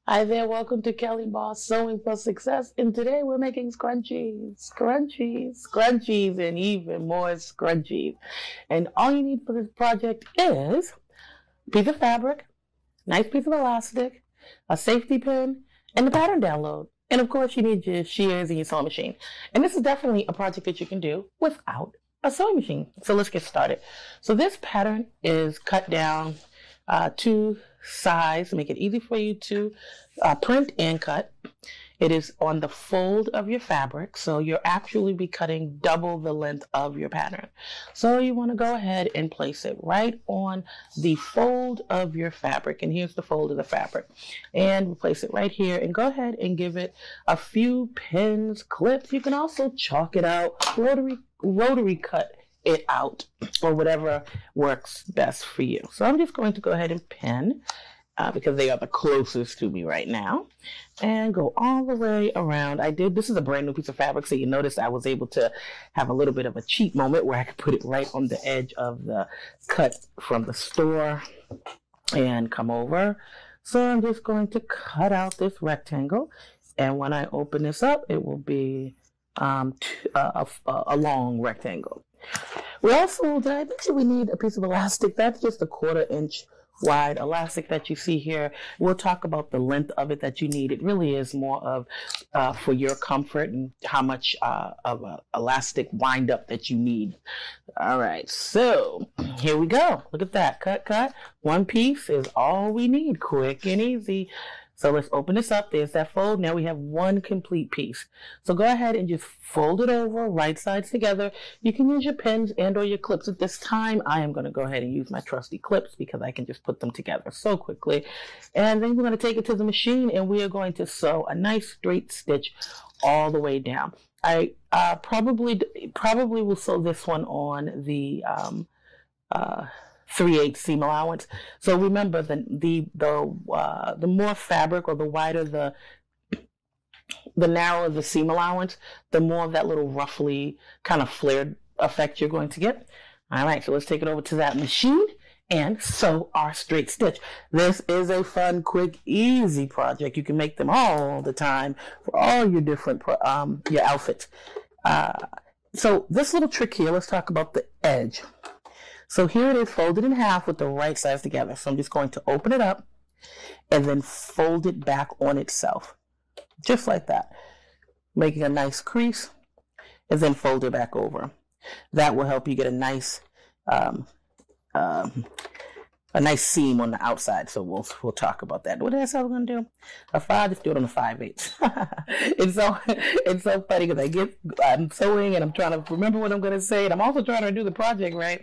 Hi there, welcome to Kelli Bos Sewing for Success. And today we're making scrunchies, and even more scrunchies. And all you need for this project is a piece of fabric, nice piece of elastic, a safety pin, and the pattern download. And of course, you need your shears and your sewing machine. And this is definitely a project that you can do without a sewing machine. So let's get started. So this pattern is cut down to size to make it easy for you to print and cut. It is on the fold of your fabric, so you'll actually be cutting double the length of your pattern. So you want to go ahead and place it right on the fold of your fabric, and here's the fold of the fabric. And we'll place it right here and go ahead and give it a few pins, clips. You can also chalk it out, rotary cut it out, or whatever works best for you. So I'm just going to go ahead and pin because they are the closest to me right now, and go all the way around. This is a brand new piece of fabric, so you notice I was able to have a little bit of a cheat moment where I could put it right on the edge of the cut from the store and come over. So I'm just going to cut out this rectangle, and when I open this up, it will be a long rectangle. We also, did I mention we need a piece of elastic? That's just a 1/4 inch wide elastic that you see here. We'll talk about the length of it that you need. It really is more of for your comfort and how much of an elastic wind up that you need. All right, so here we go. Look at that. Cut. One piece is all we need. Quick and easy. So let's open this up. There's that fold. Now we have one complete piece. So go ahead and just fold it over, right sides together. You can use your pins and or your clips. At this time, I am going to go ahead and use my trusty clips because I can just put them together so quickly. And then we're going to take it to the machine, and we are going to sew a nice straight stitch all the way down. I probably will sew this one on the 3/8 seam allowance. So remember, the more fabric, or the wider the narrower the seam allowance, the more of that little roughly kind of flared effect you're going to get. All right, so let's take it over to that machine and sew our straight stitch. This is a fun, quick, easy project. You can make them all the time for all your different your outfits. So this little trick here, let's talk about the edge. So here it is folded in half with the right sides together. So I'm just going to open it up and then fold it back on itself. Just like that. Making a nice crease and then fold it back over. That will help you get a nice seam on the outside. So we'll talk about that. What did I we're gonna do? A 5, just do it on a 5/8. it's so funny because I'm sewing and I'm trying to remember what I'm gonna say, and I'm also trying to do the project right.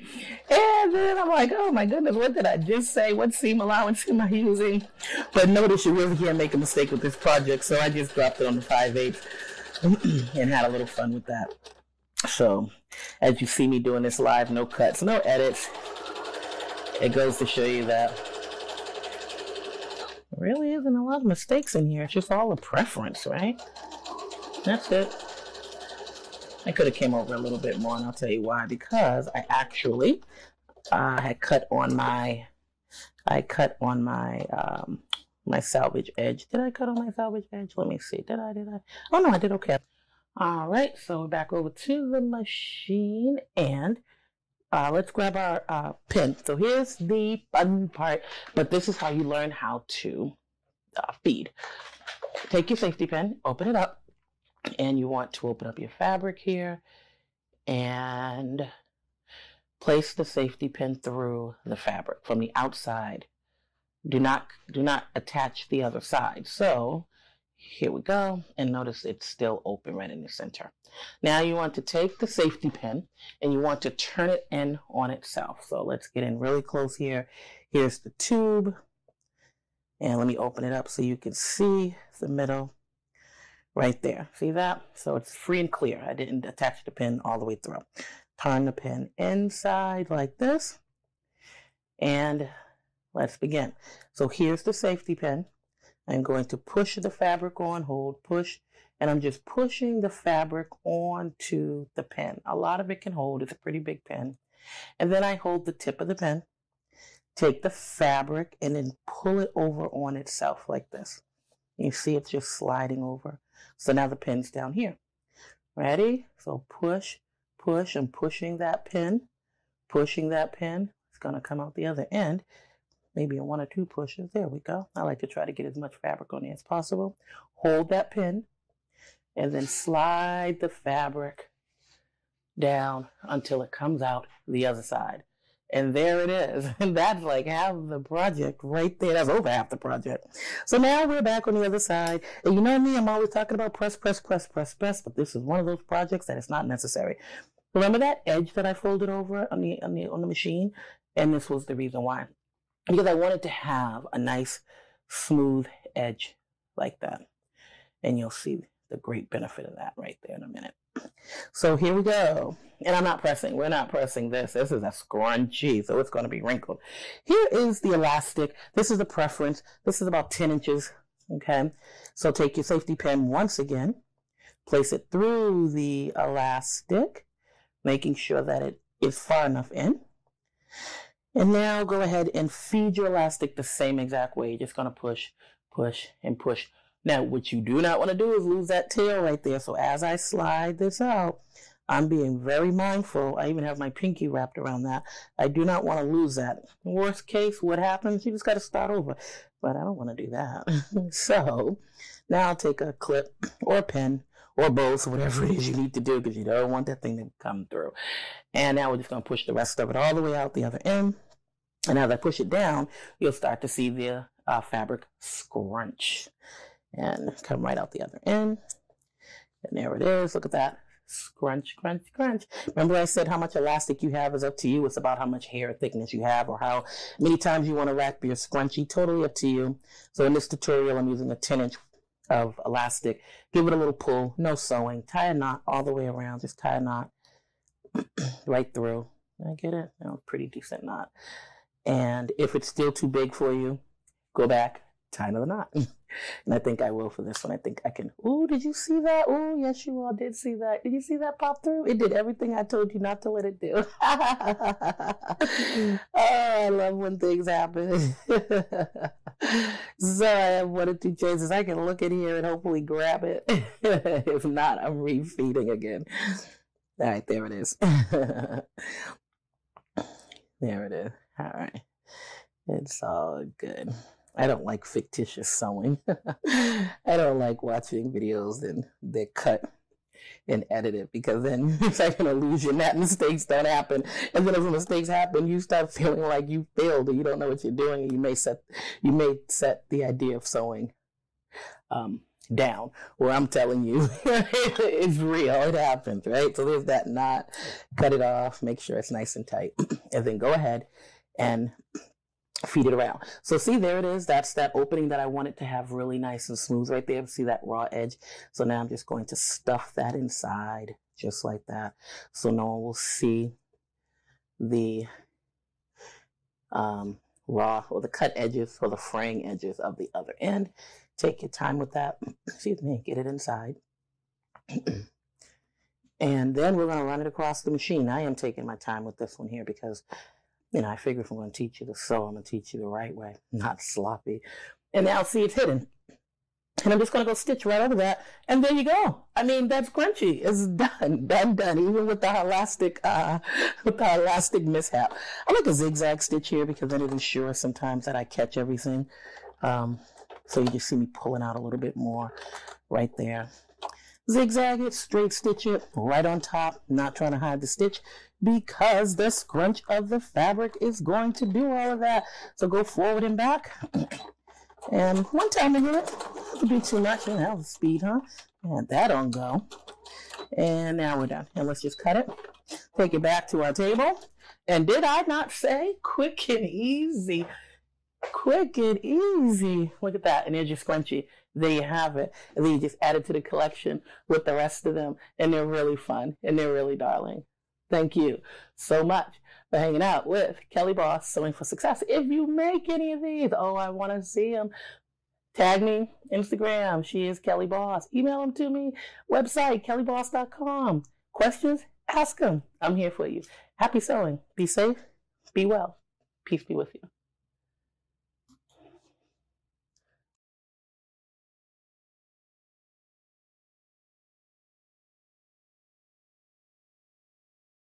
And then I'm like, oh my goodness, what did I just say? What seam allowance am I using? But notice you really can't make a mistake with this project, so I just dropped it on the 5/8 and had a little fun with that. So as you see me doing this live, no cuts, no edits. It goes to show you that there really isn't a lot of mistakes in here. It's just all a preference, right? That's it. I could have came over a little bit more, and I'll tell you why. Because I actually had cut on my my salvage edge. Did I cut on my salvage edge? Let me see. Did I? Oh no, I did. Okay. All right. So we're back over to the machine, and let's grab our pin. So here's the fun part, but this is how you learn how to feed. Take your safety pin, open it up, and you want to open up your fabric here and place the safety pin through the fabric from the outside. Do not attach the other side. So here we go, and notice it's still open right in the center. Now you want to take the safety pin and you want to turn it in on itself. So let's get in really close here. Here's the tube, and let me open it up so you can see the middle right there. See that? So it's free and clear. I didn't attach the pin all the way through. Turn the pin inside like this, and let's begin. So here's the safety pin. I'm going to push the fabric on, hold, push, and I'm just pushing the fabric onto the pin. A lot of it can hold. It's a pretty big pin. And then I hold the tip of the pin, take the fabric, and then pull it over on itself like this. You see it's just sliding over. So now the pin's down here. Ready? So push, push. I'm pushing that pin, pushing that pin. It's going to come out the other end. Maybe in 1 or 2 pushes. There we go. I like to try to get as much fabric on there as possible. Hold that pin and then slide the fabric down until it comes out the other side. And there it is. And that's like half of the project right there. That's over half the project. So now we're back on the other side. And you know me, I'm always talking about press, press, press, press, press. But this is one of those projects that it's not necessary. Remember that edge that I folded over on the machine? And this was the reason why. Because I wanted to have a nice smooth edge like that. And you'll see the great benefit of that right there in a minute. So here we go. And I'm not pressing. We're not pressing this. This is a scrunchie, so it's going to be wrinkled. Here is the elastic. This is the preference. This is about 10 inches. Okay. So take your safety pin once again. Place it through the elastic, making sure that it is far enough in. And now go ahead and feed your elastic the same exact way. You're just going to push, push, and push. Now, what you do not want to do is lose that tail right there. So as I slide this out, I'm being very mindful. I even have my pinky wrapped around that. I do not want to lose that. Worst case, what happens? You just got to start over. But I don't want to do that. So now I'll take a clip or a pen or both, whatever it is you need to do, because you don't want that thing to come through. And now we're just going to push the rest of it all the way out the other end. And as I push it down, you'll start to see the fabric scrunch and come right out the other end. And there it is. Look at that. Scrunch, crunch, crunch. Remember I said how much elastic you have is up to you. It's about how much hair thickness you have or how many times you want to wrap your scrunchie. Totally up to you. So in this tutorial, I'm using a 10-inch of elastic. Give it a little pull. No sewing. Tie a knot all the way around. Just tie a knot right through. I get it? No, pretty decent knot. And if it's still too big for you, go back, tie another knot. And I think I will for this one. I think I can. Ooh, did you see that? Ooh, yes, you all did see that. Did you see that pop through? It did everything I told you not to let it do. Oh, I love when things happen. So I have 1 or 2 chances. I can look in here and hopefully grab it. If not, I'm refeeding again. All right, there it is. There it is. All right. It's all good. I don't like fictitious sewing. I don't like watching videos and they're cut and edited, because then it's like an illusion that mistakes don't happen. And then if mistakes happen, you start feeling like you failed and you don't know what you're doing, and you may set the idea of sewing down, where I'm telling you it's real, it happens, right? So there's that knot, cut it off, make sure it's nice and tight, and then go ahead and feed it around. So see, there it is. That's that opening that I wanted to have really nice and smooth right there. See that raw edge? So now I'm just going to stuff that inside just like that, so no one will see the raw or the cut edges or the fraying edges of the other end. Take your time with that. Excuse me. Get it inside. And then we're going to run it across the machine. I am taking my time with this one here because, you know, I figure if I'm going to teach you to sew, I'm going to teach you the right way, not sloppy. And now see, it's hidden. And I'm just going to go stitch right over that. And there you go. I mean, that's Scrunchie. It's done, done, even with the elastic mishap. I like a zigzag stitch here because then it ensures sometimes that I catch everything. So you just see me pulling out a little bit more right there. Zigzag it, straight stitch it, right on top, not trying to hide the stitch because the scrunch of the fabric is going to do all of that. So go forward and back. And one time to hit it. It would be too much. And that was speed, huh? And that on go. And now we're done. And let's just cut it. Take it back to our table. And did I not say quick and easy? Quick and easy. Look at that. And there's your scrunchie. There you have it. And then you just add it to the collection with the rest of them. And they're really fun. And they're really darling. Thank you so much for hanging out with Kelli Bos, Sewing for Success. If you make any of these, oh, I want to see them. Tag me, Instagram. She is Kelli Bos. Email them to me. Website, kellibos.com. Questions? Ask them. I'm here for you. Happy sewing. Be safe. Be well. Peace be with you.